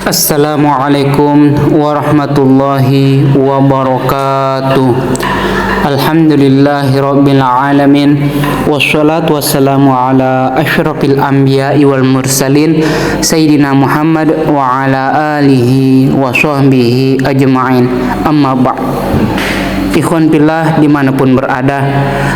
Assalamualaikum warahmatullahi wabarakatuh. Alhamdulillahi rabbil alamin. Wassalatu wassalamu ala asyrafil anbiya'i wal mursalin Sayyidina Muhammad wa ala alihi wa sahbihi ajma'in. Amma ba'd. Ikhwan fillah dimanapun berada,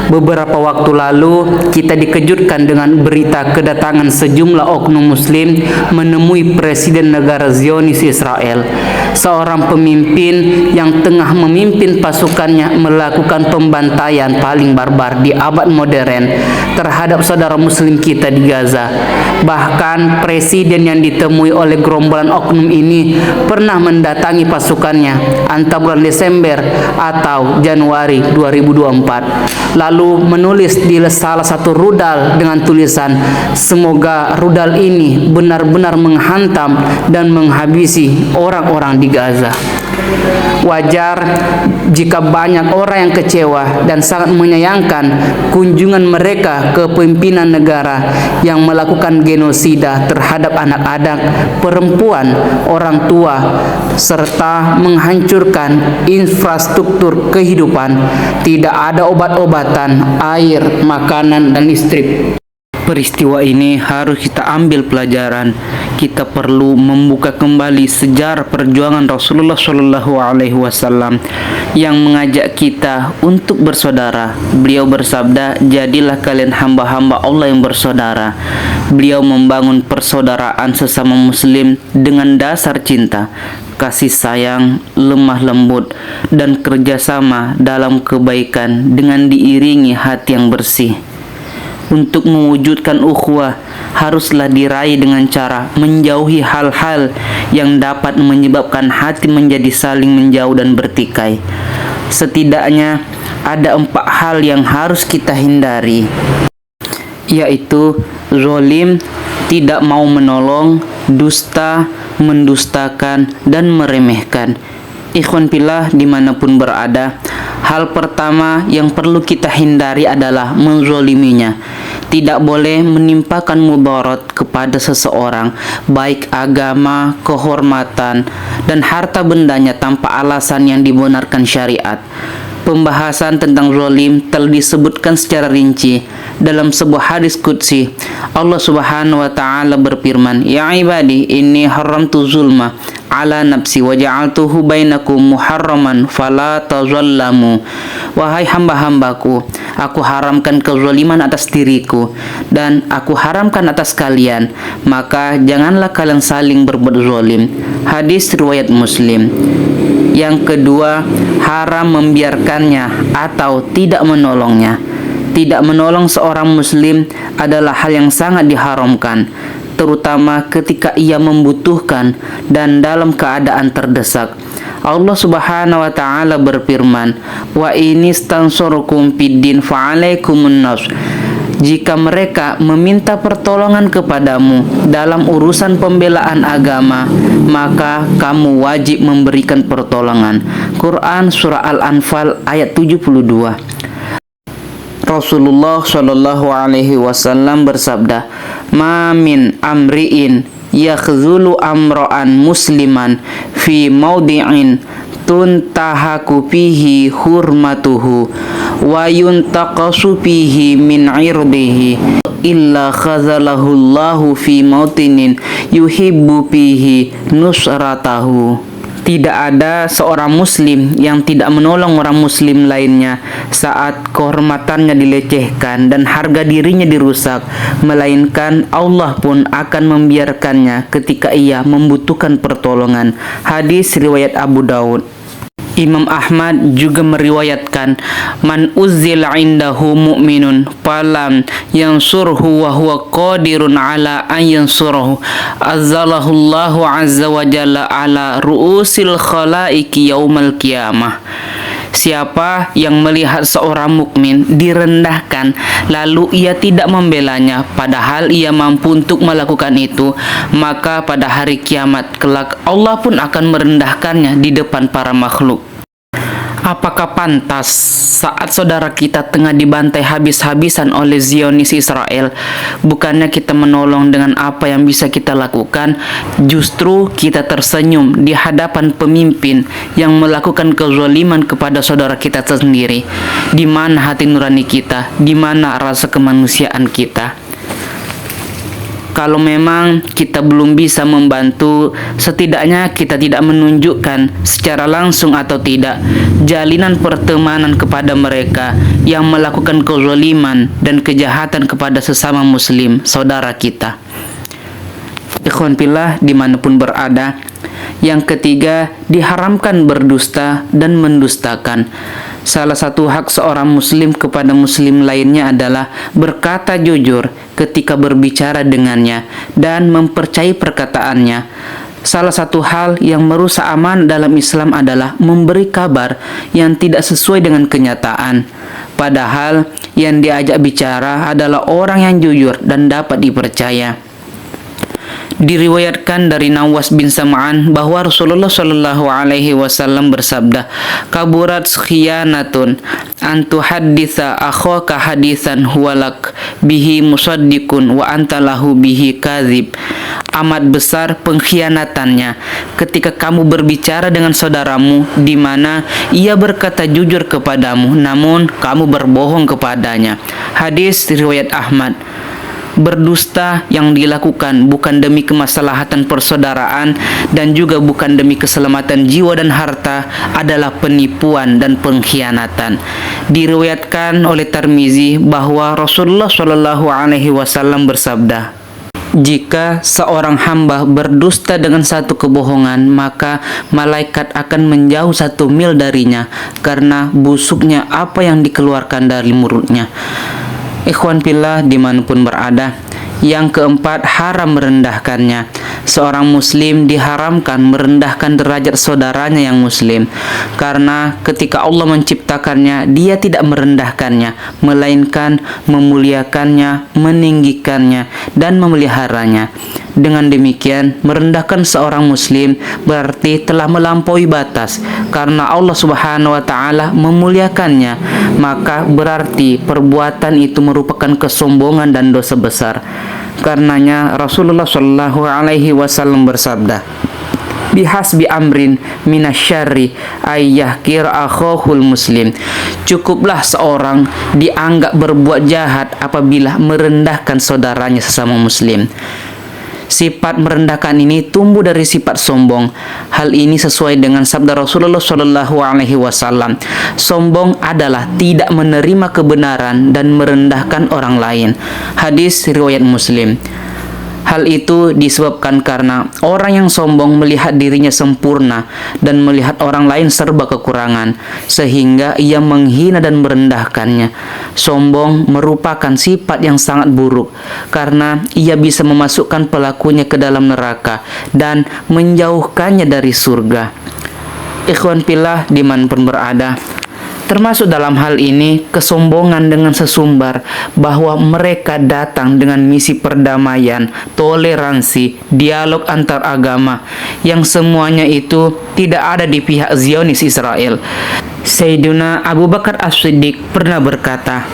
beberapa waktu lalu kita dikejutkan dengan berita kedatangan sejumlah oknum muslim menemui Presiden negara Zionis Israel, seorang pemimpin yang tengah memimpin pasukannya melakukan pembantaian paling barbar di abad modern terhadap saudara muslim kita di Gaza. Bahkan presiden yang ditemui oleh gerombolan oknum ini pernah mendatangi pasukannya antara bulan Desember atau Januari 2024, lalu menulis di salah satu rudal dengan tulisan, "Semoga rudal ini benar-benar menghantam dan menghabisi orang-orang di Gaza." Wajar jika banyak orang yang kecewa dan sangat menyayangkan kunjungan mereka ke pimpinan negara yang melakukan genosida terhadap anak-anak, perempuan, orang tua, serta menghancurkan infrastruktur kehidupan. Tidak ada obat-obatan, air, makanan, dan listrik. Peristiwa ini harus kita ambil pelajaran. Kita perlu membuka kembali sejarah perjuangan Rasulullah Shallallahu Alaihi Wasallam yang mengajak kita untuk bersaudara. Beliau bersabda, "Jadilah kalian hamba-hamba Allah yang bersaudara." Beliau membangun persaudaraan sesama muslim dengan dasar cinta, kasih sayang, lemah lembut, dan kerjasama dalam kebaikan dengan diiringi hati yang bersih. Untuk mewujudkan ukhuwah haruslah diraih dengan cara menjauhi hal-hal yang dapat menyebabkan hati menjadi saling menjauh dan bertikai. Setidaknya ada 4 hal yang harus kita hindari, yaitu zalim, tidak mau menolong, dusta, mendustakan, dan meremehkan. Ikhwan fillah dimanapun berada, hal pertama yang perlu kita hindari adalah menzoliminya. Tidak boleh menimpakan mudarat kepada seseorang, baik agama, kehormatan, dan harta bendanya tanpa alasan yang dibenarkan syariat. Pembahasan tentang zalim telah disebutkan secara rinci dalam sebuah hadis qudsi. Allah Subhanahu wa taala berfirman, "Ya ibadi, inni haramtu zulma ala nafsi wa ja'altuhu bainakum muharraman fala tazallamu." Wahai hamba-hambaku, aku haramkan kezaliman atas diriku dan aku haramkan atas kalian, maka janganlah kalian saling berbuat zalim. Hadis riwayat Muslim. Yang kedua, haram membiarkannya atau tidak menolongnya. Tidak menolong seorang muslim adalah hal yang sangat diharamkan, terutama ketika ia membutuhkan dan dalam keadaan terdesak. Allah Subhanahu wa taala berfirman, "Wa inistansurukum fiddin fa'alaikumun nasr." Jika mereka meminta pertolongan kepadamu dalam urusan pembelaan agama, maka kamu wajib memberikan pertolongan. Quran Surah Al-Anfal ayat 72. Rasulullah Shallallahu Alaihi Wasallam bersabda, "Ma min amri'in yakhzulu amra'an musliman fi maudi'in tuntahaku fihi hurmatuhu wa yuntaqasu fihi min irdihi illa khazalahu Allahu fi mautinin yuhibbu fihi nusratahu." Tidak ada seorang muslim yang tidak menolong orang muslim lainnya saat kehormatannya dilecehkan dan harga dirinya dirusak, melainkan Allah pun akan membiarkannya ketika ia membutuhkan pertolongan. Hadis riwayat Abu Daud. Imam Ahmad juga meriwayatkan, "Man uzzila indahu mu'minun falam yansurhu wa huwa qadirun ala an yansurahu azzalahu Allahu azza wa jalla ala ru'usil khalaiki yaumal qiyamah." Siapa yang melihat seorang mukmin direndahkan lalu ia tidak membelanya padahal ia mampu untuk melakukan itu, maka pada hari kiamat kelak Allah pun akan merendahkannya di depan para makhluk. Apakah pantas saat saudara kita tengah dibantai habis-habisan oleh Zionis Israel, bukannya kita menolong dengan apa yang bisa kita lakukan, justru kita tersenyum di hadapan pemimpin yang melakukan kezaliman kepada saudara kita sendiri? Di mana hati nurani kita? Di mana rasa kemanusiaan kita? Kalau memang kita belum bisa membantu, setidaknya kita tidak menunjukkan secara langsung atau tidak jalinan pertemanan kepada mereka yang melakukan kezaliman dan kejahatan kepada sesama muslim saudara kita. Ikhwan fillah dimanapun berada. Yang ketiga, diharamkan berdusta dan mendustakan. Salah satu hak seorang muslim kepada muslim lainnya adalah berkata jujur ketika berbicara dengannya dan mempercayai perkataannya. Salah satu hal yang merusak aman dalam Islam adalah memberi kabar yang tidak sesuai dengan kenyataan. Padahal yang diajak bicara adalah orang yang jujur dan dapat dipercaya. Diriwayatkan dari Nawas bin Sam'an bahwa Rasulullah Shallallahu Alaihi Wasallam bersabda, "Kaburat khiyanatun antu haditha akhaka hadisan huwalak bihi musaddikun wa antalahu bihi kadzib." Amat besar pengkhianatannya ketika kamu berbicara dengan saudaramu di mana ia berkata jujur kepadamu namun kamu berbohong kepadanya. Hadis riwayat Ahmad. Berdusta yang dilakukan bukan demi kemaslahatan persaudaraan dan juga bukan demi keselamatan jiwa dan harta adalah penipuan dan pengkhianatan. Diriwayatkan oleh Tirmizi bahwa Rasulullah Shallallahu Alaihi Wasallam bersabda, "Jika seorang hamba berdusta dengan satu kebohongan, maka malaikat akan menjauh 1 mil darinya karena busuknya apa yang dikeluarkan dari mulutnya." Ikhwan fillah dimanapun berada. Yang keempat, haram merendahkannya. Seorang muslim diharamkan merendahkan derajat saudaranya yang muslim, karena ketika Allah menciptakannya, dia tidak merendahkannya, melainkan memuliakannya, meninggikannya, dan memeliharanya. Dengan demikian, merendahkan seorang muslim berarti telah melampaui batas. Karena Allah Subhanahu wa taala memuliakannya, maka berarti perbuatan itu merupakan kesombongan dan dosa besar. Karenanya Rasulullah Shallallahu Alaihi Wasallam bersabda, "Bihasbi amrin minasyarri ayyahkir akhahul muslim." Cukuplah seorang dianggap berbuat jahat apabila merendahkan saudaranya sesama muslim. Sifat merendahkan ini tumbuh dari sifat sombong. Hal ini sesuai dengan sabda Rasulullah Shallallahu Alaihi Wasallam. Sombong adalah tidak menerima kebenaran dan merendahkan orang lain. Hadis riwayat Muslim. Hal itu disebabkan karena orang yang sombong melihat dirinya sempurna dan melihat orang lain serba kekurangan, sehingga ia menghina dan merendahkannya. Sombong merupakan sifat yang sangat buruk karena ia bisa memasukkan pelakunya ke dalam neraka dan menjauhkannya dari surga. Ikhwan fillah dimanapun berada, termasuk dalam hal ini kesombongan dengan sesumbar bahwa mereka datang dengan misi perdamaian, toleransi, dialog antar agama, yang semuanya itu tidak ada di pihak Zionis Israel. Sayyiduna Abu Bakar As-Siddiq pernah berkata,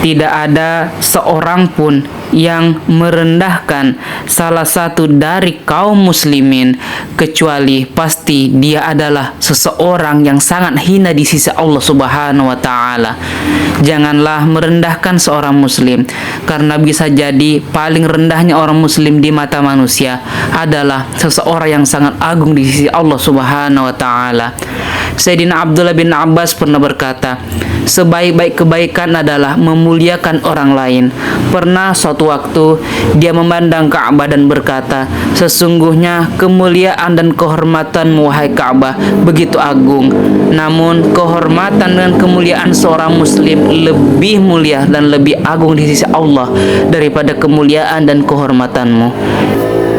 "Tidak ada seorang pun yang merendahkan salah satu dari kaum muslimin kecuali pasti dia adalah seseorang yang sangat hina di sisi Allah Subhanahu wa taala." Janganlah merendahkan seorang muslim, karena bisa jadi paling rendahnya orang muslim di mata manusia adalah seseorang yang sangat agung di sisi Allah Subhanahu wa taala. Sayyidina Abdullah bin Abbas pernah berkata, "Sebaik-baik kebaikan adalah memuliakan orang lain." Pernah suatu waktu dia memandang Ka'bah dan berkata, "Sesungguhnya kemuliaan dan kehormatan wahai Ka'bah begitu agung. Namun kehormatan dan kemuliaan seorang muslim lebih mulia dan lebih agung di sisi Allah daripada kemuliaan dan kehormatanmu."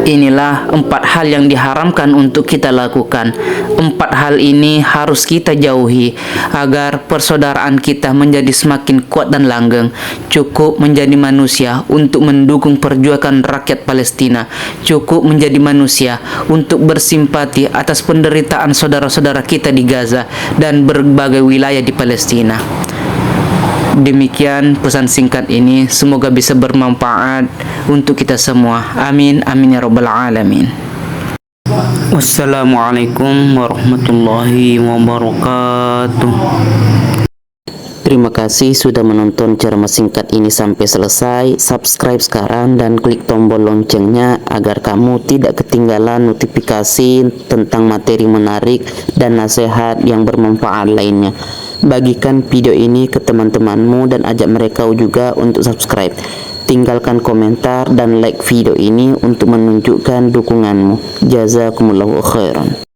Inilah 4 hal yang diharamkan untuk kita lakukan. 4 hal ini harus kita jauhi agar persaudaraan kita menjadi semakin kuat dan langgeng. Cukup menjadi manusia untuk mendukung perjuangan rakyat Palestina. Cukup menjadi manusia untuk bersimpati atas penderitaan saudara-saudara kita di Gaza dan berbagai wilayah di Palestina. Demikian pesan singkat ini, semoga bisa bermanfaat untuk kita semua. Amin, amin ya rabbal alamin. Wassalamualaikum warahmatullahi wabarakatuh. Terima kasih sudah menonton ceramah singkat ini sampai selesai. Subscribe sekarang dan klik tombol loncengnya agar kamu tidak ketinggalan notifikasi tentang materi menarik dan nasihat yang bermanfaat lainnya. Bagikan video ini ke teman-temanmu dan ajak mereka juga untuk subscribe. Tinggalkan komentar dan like video ini untuk menunjukkan dukunganmu. Jazakumullahu khairan.